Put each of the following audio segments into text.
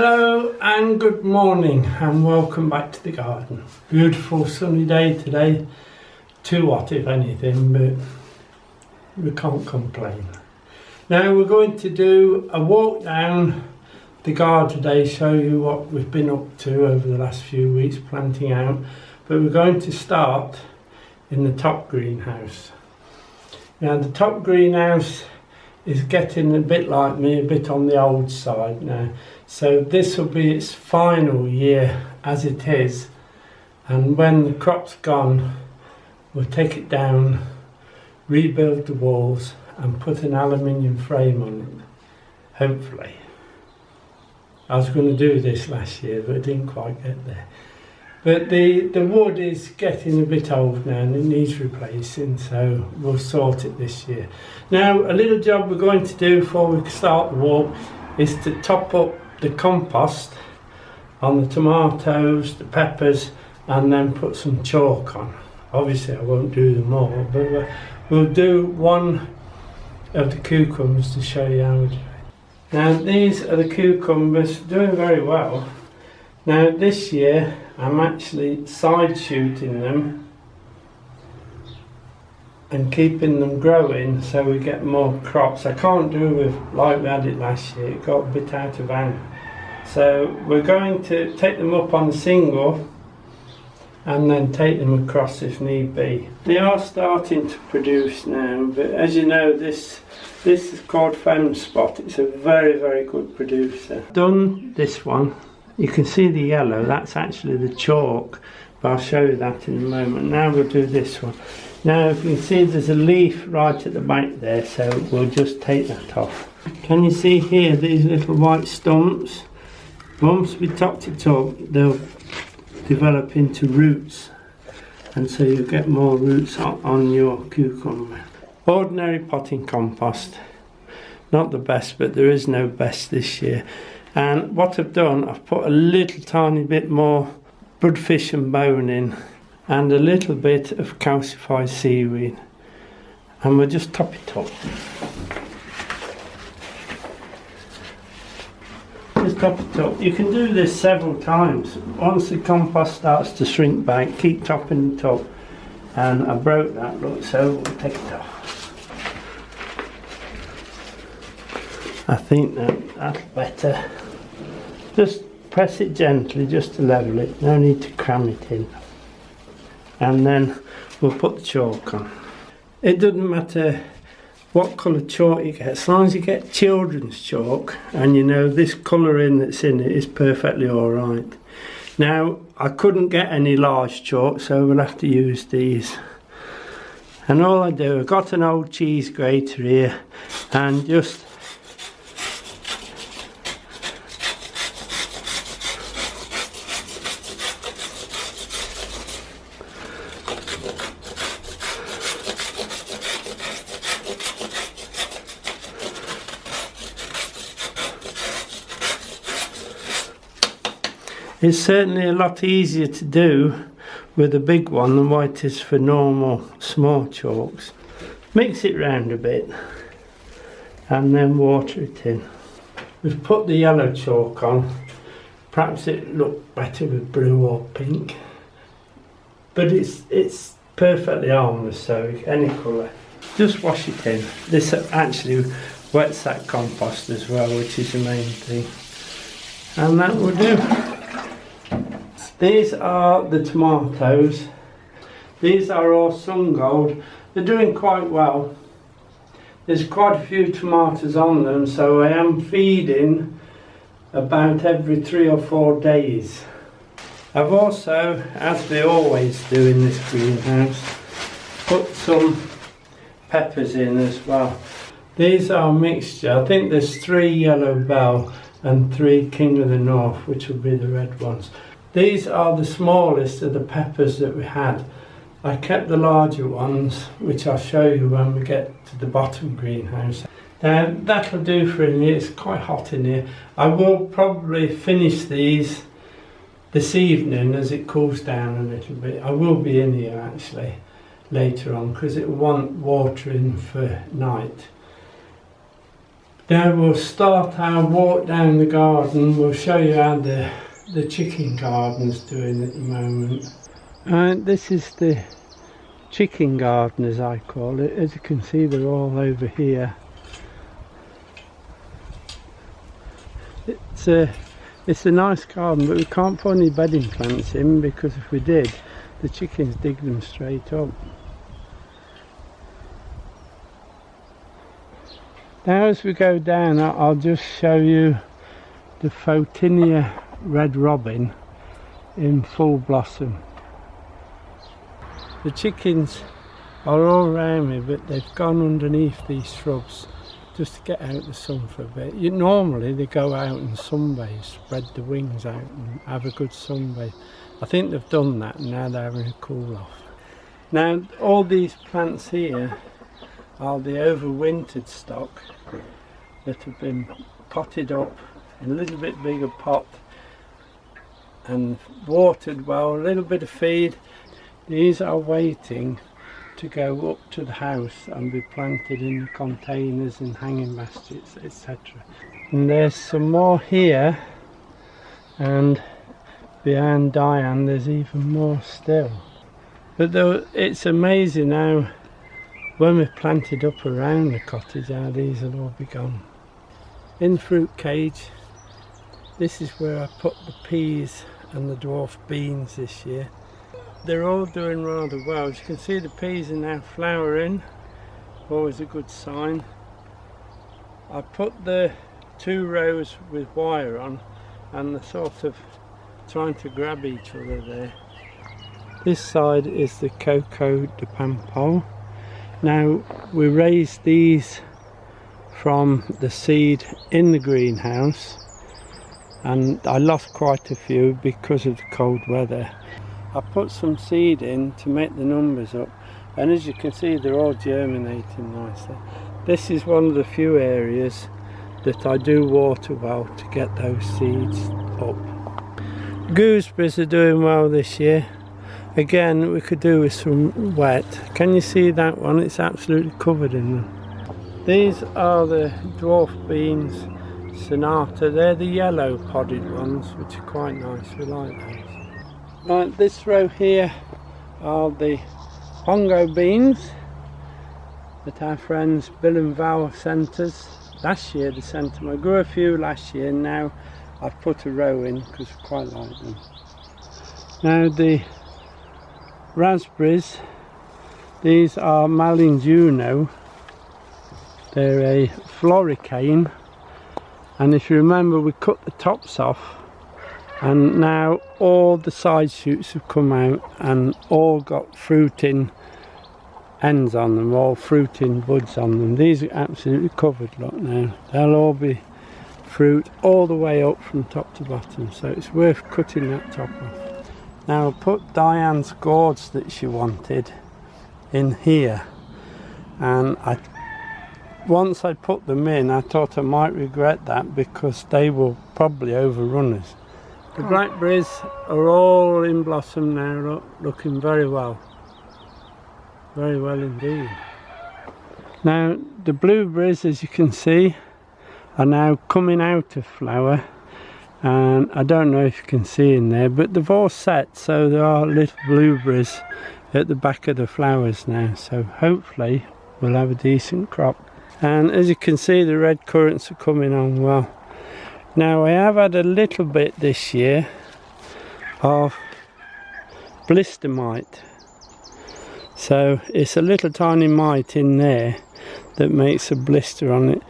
Hello and good morning and welcome back to the garden. Beautiful sunny day today, too hot if anything, but we can't complain. Now we're going to do a walk down the garden today, show you what we've been up to over the last few weeks planting out, but we're going to start in the top greenhouse. Now the top greenhouse is getting a bit like me, a bit on the old side now. So this will be its final year as it is, and when the crop's gone we'll take it down, rebuild the walls and put an aluminium frame on it, hopefully. I was going to do this last year but I didn't quite get there. But the wood is getting a bit old now and it needs replacing, so we'll sort it this year. Now a little job we're going to do before we start the walk is to top up the compost on the tomatoes, the peppers, and then put some chalk on. Obviously I won't do them all, but we'll do one of the cucumbers to show you how we do it. Now these are the cucumbers, doing very well. Now this year I'm actually side shooting them and keeping them growing so we get more crops. I can't do with like we had it last year, it got a bit out of hand. So we're going to take them up on a single and then take them across if need be. They are starting to produce now, but as you know this is called Fem Spot. It's a very good producer. Done this one. You can see the yellow, that's actually the chalk, but I'll show you that in a moment. Now we'll do this one. Now if you can see there's a leaf right at the back there, so we'll just take that off. Can you see here these little white stumps? Once we topped it up, they'll develop into roots, and so you get more roots on your cucumber. Ordinary potting compost, not the best, but there is no best this year. And what I've done, I've put a little tiny bit more budfish and bone in and a little bit of calcified seaweed, and we'll just top it up. Just top it up. You can do this several times. Once the compost starts to shrink back, keep topping it up. And I broke that, look, so we'll take it off. I think that's better. Just press it gently just to level it, no need to cram it in. And then we'll put the chalk on. It doesn't matter what colour chalk you get, as long as you get children's chalk and you know this colouring that's in it is perfectly alright. Now I couldn't get any large chalk, so we'll have to use these. And all I do, I've got an old cheese grater here and just it's certainly a lot easier to do with a big one than what it is for normal small chalks. Mix it round a bit and then water it in. We've put the yellow chalk on. Perhaps it looked better with blue or pink, but it's perfectly harmless, so any colour. Just wash it in. This actually wets that compost as well, which is the main thing. And that will do. These are the tomatoes. These are all sun gold. They're doing quite well. There's quite a few tomatoes on them, so I am feeding about every 3 or 4 days. I've also, as we always do in this greenhouse, put some peppers in as well. These are a mixture. I think there's 3 yellow bell and 3 King of the North, which will be the red ones. These are the smallest of the peppers that we had. I kept the larger ones, which I'll show you when we get to the bottom greenhouse. Now that'll do for in here. It's quite hot in here. I will probably finish these this evening as it cools down a little bit. I will be in here actually later on because it will want watering for night. Now we'll start our walk down the garden. We'll show you how the chicken garden's doing at the moment. And this is the chicken garden, as I call it. As you can see, they're all over here. It's a nice garden, but we can't put any bedding plants in, because if we did, the chickens dig them straight up. Now as we go down, I'll just show you the Photinia red robin in full blossom. The chickens are all around me, but they've gone underneath these shrubs just to get out the sun for a bit. Normally they go out and sunbathe, spread the wings out and have a good sunbathe. I think they've done that and now they're having a cool off. Now all these plants here are the overwintered stock that have been potted up in a little bit bigger pot and watered well, a little bit of feed. These are waiting to go up to the house and be planted in the containers and hanging baskets, etc. And there's some more here, and behind Diane there's even more still. But though it's amazing how when we planted up around the cottage how these will all be gone. In the fruit cage, this is where I put the peas and the dwarf beans this year. They're all doing rather well. As you can see, the peas are now flowering, always a good sign. I put the 2 rows with wire on and they're sort of trying to grab each other there. This side is the Coco de Pampol. Now we raised these from the seed in the greenhouse, and I lost quite a few because of the cold weather. I put some seed in to make the numbers up, and as you can see they're all germinating nicely. This is one of the few areas that I do water well to get those seeds up. Gooseberries are doing well this year. Again, we could do with some wet. Can you see that one? It's absolutely covered in them. These are the dwarf beans Sonata. They're the yellow podded ones, which are quite nice. We like those. Right, this row here are the Pongo beans that our friends Bill and Val sent us. Last year they sent them. I grew a few last year, and now I've put a row in because I quite like them. Now the raspberries, these are Malinjuno. They're a floricane, and if you remember we cut the tops off, and now all the side shoots have come out and all got fruiting ends on them, all fruiting buds on them. These are absolutely covered, look now. They'll all be fruit all the way up from top to bottom, so it's worth cutting that top off. Now I put Diane's gourds that she wanted in here, and once I put them in I thought I might regret that because they will probably overrun us. The blackberries are all in blossom now, looking very well indeed. Now the blueberries, as you can see, are now coming out of flower, and I don't know if you can see in there, but they've all set, so there are little blueberries at the back of the flowers now, so hopefully we'll have a decent crop. And as you can see, the red currants are coming on well. Now I have had a little bit this year of blister mite, so it's a little tiny mite in there that makes a blister on it.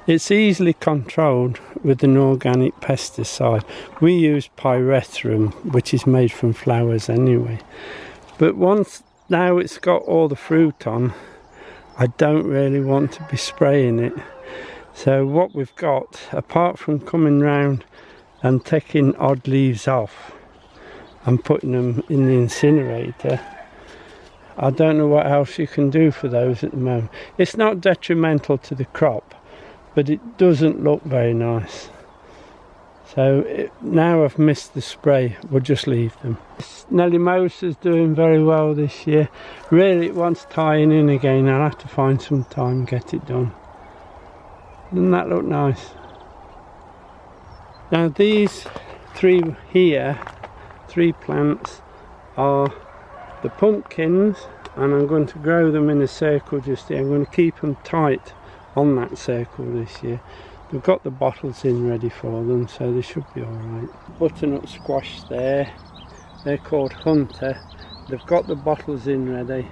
It's easily controlled with an organic pesticide. We use pyrethrum, which is made from flowers anyway. But now it's got all the fruit on, I don't really want to be spraying it. So what we've got, apart from coming round and taking odd leaves off and putting them in the incinerator, I don't know what else you can do for those at the moment. It's not detrimental to the crop, but it doesn't look very nice. So now I've missed the spray, we'll just leave them. Nelly Mosa's doing very well this year. Really it wants tying in again. I'll have to find some time and get it done. Doesn't that look nice? Now these three here, 3 plants, are the pumpkins, and I'm going to grow them in a circle just here. I'm going to keep them tight on that circle this year. We've got the bottles in ready for them, so they should be alright. Butternut squash there, they're called Hunter. They've got the bottles in ready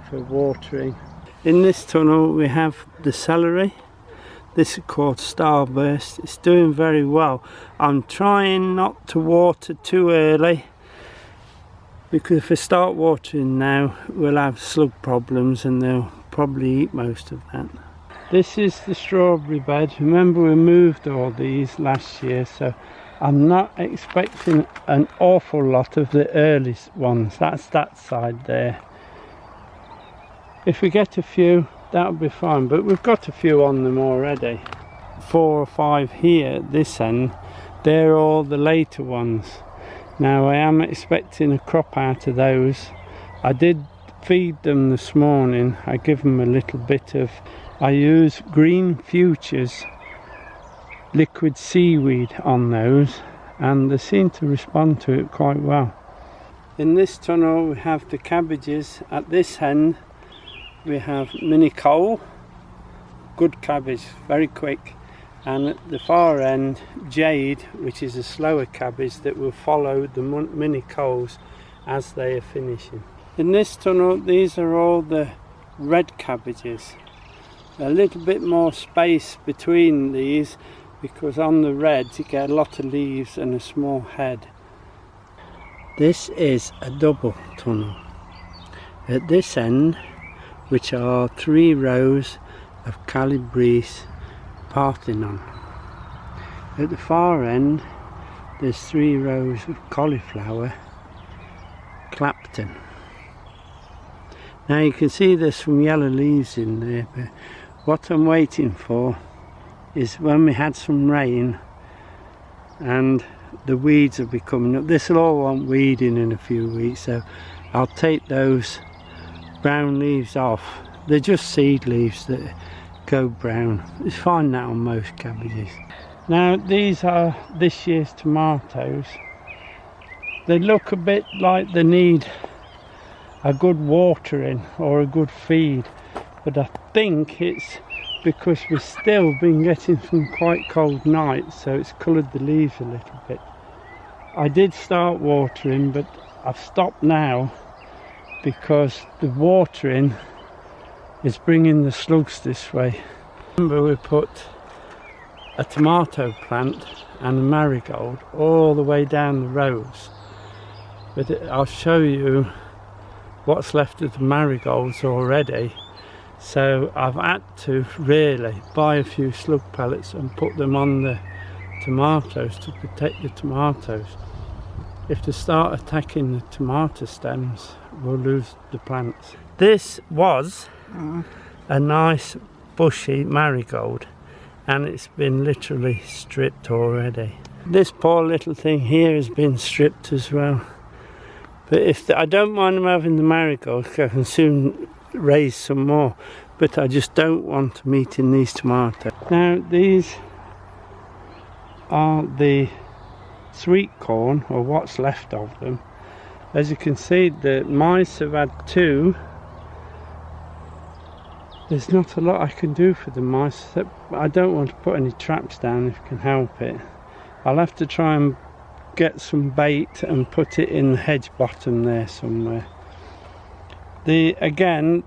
for watering. In this tunnel we have the celery. This is called Starburst. It's doing very well. I'm trying not to water too early, because if I start watering now we'll have slug problems and they'll probably eat most of that. This is the strawberry bed. Remember, we moved all these last year, so I'm not expecting an awful lot of the early ones. That's that side there. If we get a few, that'll be fine, but we've got a few on them already. 4 or 5 here at this end, they're all the later ones. Now I am expecting a crop out of those. I did feed them this morning. I give them a little bit of, I use Green Futures liquid seaweed on those, and they seem to respond to it quite well. In this tunnel we have the cabbages. At this end we have mini cole, good cabbage, very quick, and at the far end jade, which is a slower cabbage that will follow the mini coles as they are finishing. In this tunnel these are all the red cabbages. A little bit more space between these, because on the reds you get a lot of leaves and a small head. This is a double tunnel. At this end, which are 3 rows of Calabrese Parthenon. At the far end there's 3 rows of cauliflower Clapton. Now you can see there's some yellow leaves in there, but what I'm waiting for is when we had some rain and the weeds will be coming up. This will all want weeding in a few weeks, so I'll take those brown leaves off. They're just seed leaves that go brown. It's fine now on most cabbages. Now these are this year's tomatoes. They look a bit like they need a good watering or a good feed, but I think it's because we've still been getting some quite cold nights, so it's coloured the leaves a little bit. I did start watering, but I've stopped now because the watering is bringing the slugs this way. Remember, we put a tomato plant and a marigold all the way down the rows, but I'll show you what's left of the marigolds already. So I've had to really buy a few slug pellets and put them on the tomatoes to protect the tomatoes. If they start attacking the tomato stems, we'll lose the plants. This was a nice bushy marigold, and it's been literally stripped already. This poor little thing here has been stripped as well. But I don't mind them having the marigolds, because I can soon raise some more, but I just don't want them eating these tomatoes. Now these are the sweet corn, or what's left of them. As you can see, the mice have had 2. There's not a lot I can do for the mice. I don't want to put any traps down if I can help it. I'll have to try and get some bait and put it in the hedge bottom there somewhere. Again,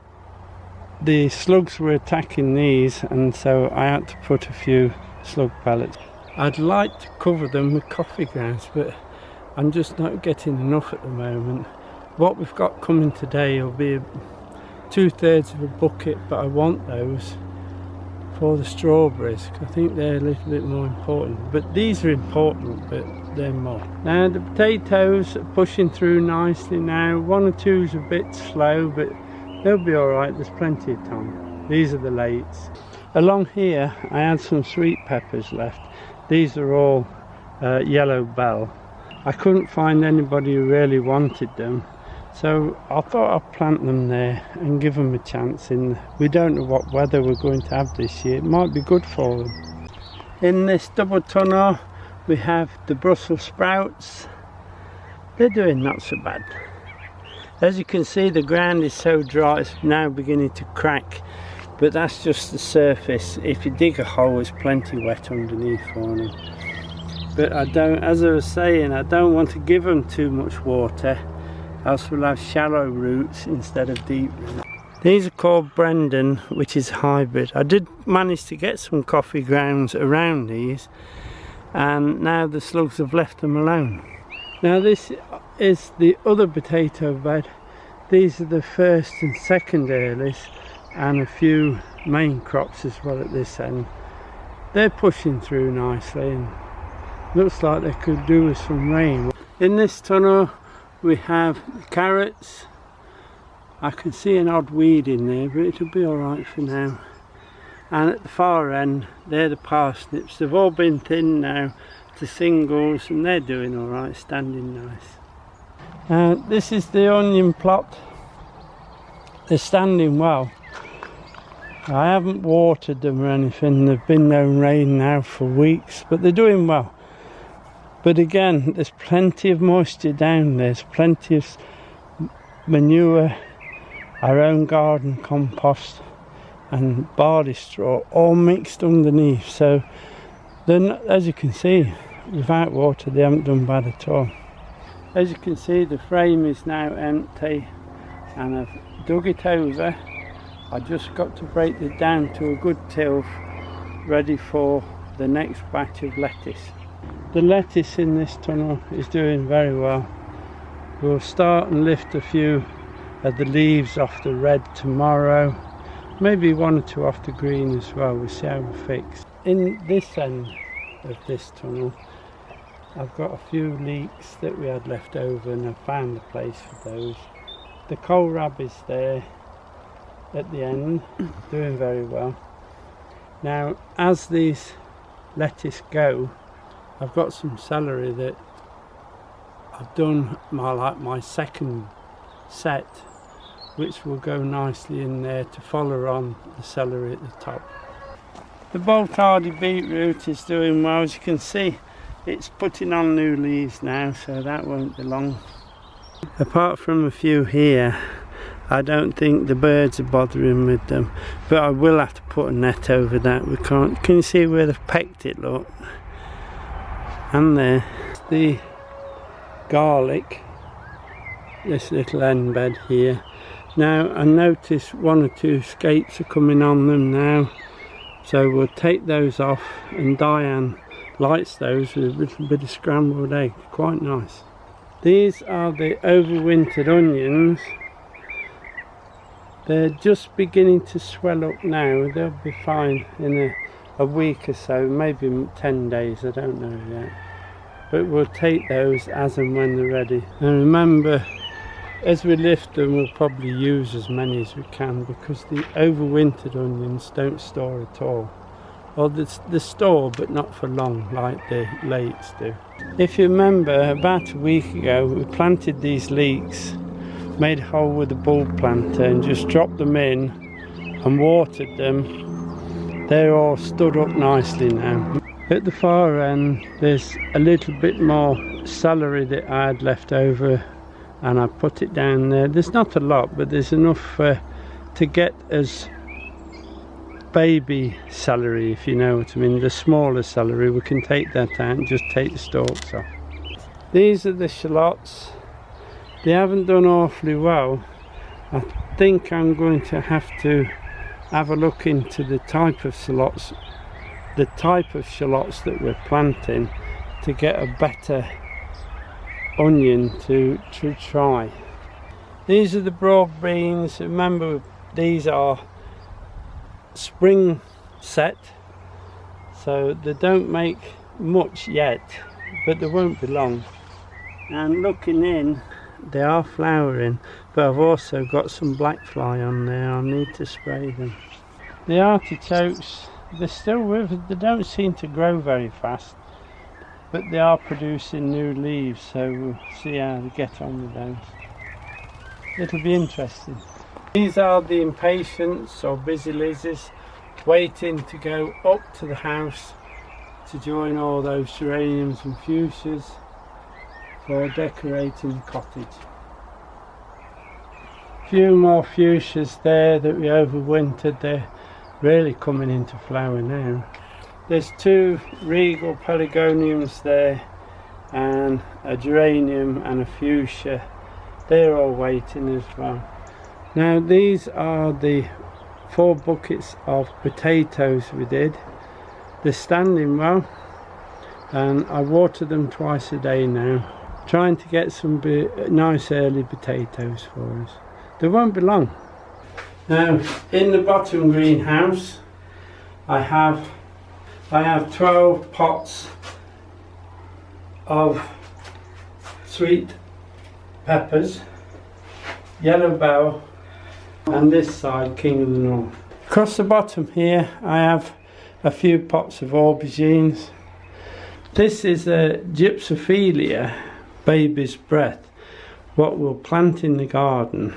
the slugs were attacking these, and so I had to put a few slug pellets. I'd like to cover them with coffee grounds, but I'm just not getting enough at the moment. What we've got coming today will be 2/3 of a bucket, but I want those for the strawberries. I think they're a little bit more important, but these are important, but they're more. Now the potatoes are pushing through nicely now. 1 or 2 is a bit slow, but they'll be alright, there's plenty of time. These are the lates. Along here I had some sweet peppers left. These are all yellow bell. I couldn't find anybody who really wanted them, So I thought I'd plant them there and give them a chance. We don't know what weather we're going to have this year. It might be good for them. In this double tunnel we have the Brussels sprouts. They're doing not so bad. As you can see, the ground is so dry it's now beginning to crack, but that's just the surface. If you dig a hole, it's plenty wet underneath for them. But I don't, as I was saying, I don't want to give them too much water, else we'll have shallow roots instead of deep roots. These are called Brendan, which is hybrid. I did manage to get some coffee grounds around these, and now the slugs have left them alone. Now this is the other potato bed. These are the first and second earlies, and a few main crops as well at this end. They're pushing through nicely and looks like they could do with some rain. In this tunnel we have carrots. I can see an odd weed in there, but it'll be alright for now. And at the far end, they're the parsnips. They've all been thinned now to singles, and they're doing alright, standing nice. This is the onion plot. They're standing well. I haven't watered them or anything. There's been no rain now for weeks, but they're doing well. But again, there's plenty of moisture down there. There's plenty of manure, our own garden compost and barley straw all mixed underneath. So then, as you can see, without water they haven't done bad at all. As you can see, the frame is now empty and I've dug it over. I just got to break it down to a good tilth, ready for the next batch of lettuce. The lettuce in this tunnel is doing very well. We'll start and lift a few of the leaves off the red tomorrow, maybe one or two off the green as well. We'll see how we fix. In this end of this tunnel I've got a few leeks that we had left over, and I found a place for those. The kohlrabi is there at the end, doing very well. Now as these lettuce go, I've got some celery that I've done my second set, which will go nicely in there to follow on the celery at the top. The bolt hardy beetroot is doing well. As you can see, it's putting on new leaves now, so that won't be long. Apart from a few here, I don't think the birds are bothering with them, but I will have to put a net over that. We can't. Can you see where they've pecked it? Look, and there, the garlic, this little end bed here. Now I notice one or two scapes are coming on them now, so we'll take those off, and Diane likes those with a little bit of scrambled egg. Quite nice. These are the overwintered onions. They're just beginning to swell up now. They'll be fine in a week or so, maybe 10 days, I don't know yet. But we'll take those as and when they're ready. And remember, as we lift them, we'll probably use as many as we can, because the overwintered onions don't store at all. Or they store, but not for long like the leeks do. If you remember, about a week ago we planted these leeks, made a hole with a bulb planter and just dropped them in and watered them. They're all stood up nicely now. At the far end there's a little bit more celery that I had left over, and I put it down there. There's not a lot, but there's enough to get as baby celery, if you know what I mean. The smaller celery, we can take that out and just take the stalks off. These are the shallots. They haven't done awfully well. I think I'm going to have a look into the type of shallots that we're planting to get a better onion to try. These are the broad beans. Remember, these are spring set, so they don't make much yet, but they won't be long. And looking in, they are flowering, but I've also got some black fly on there. I need to spray them. The artichokes, they're still with us. They don't seem to grow very fast, but they are producing new leaves, so we'll see how they get on with those. it'll be interesting. These are the impatiens or busy lizards waiting to go up to the house to join all those geraniums and fuchsias for decorating the cottage. A few more fuchsias there that we overwintered, they're really coming into flower now. There's 2 regal pelargoniums there and a geranium and a fuchsia. They're all waiting as well. Now these are the 4 buckets of potatoes we did. They're standing well and I water them twice a day now, trying to get some nice early potatoes for us. They won't be long. Now in the bottom greenhouse I have 12 pots of sweet peppers, yellow bell, and this side King of the North. Across the bottom here I have a few pots of aubergines. This is a Gypsophilia baby's breath, what we'll plant in the garden,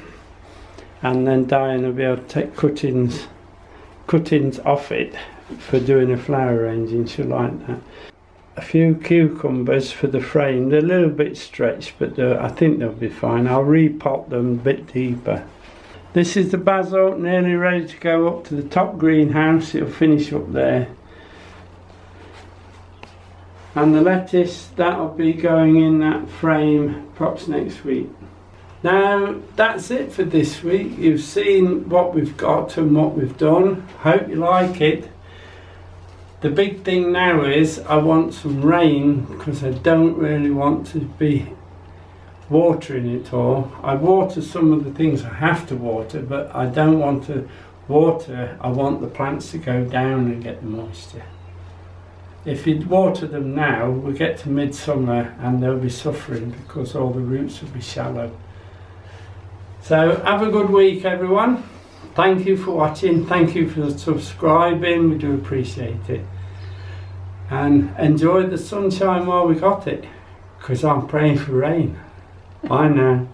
and then Diane will be able to take cuttings off it for doing a flower arranging. She'll like that. A few cucumbers for the frame. They're a little bit stretched, but I think they'll be fine. I'll repot them a bit deeper. This is the basil, nearly ready to go up to the top greenhouse. It'll finish up there. And the lettuce, that'll be going in that frame perhaps next week. Now that's it for this week. You've seen what we've got and what we've done. Hope you like it. The big thing now is I want some rain, because I don't really want to be watering it all. I water some of the things I have to water, but I don't want to water. I want the plants to go down and get the moisture. If you water them now, we'll get to midsummer and they'll be suffering because all the roots will be shallow. So have a good week everyone. Thank you for watching, thank you for subscribing, we do appreciate it. And enjoy the sunshine while we got it, because I'm praying for rain. Bye now.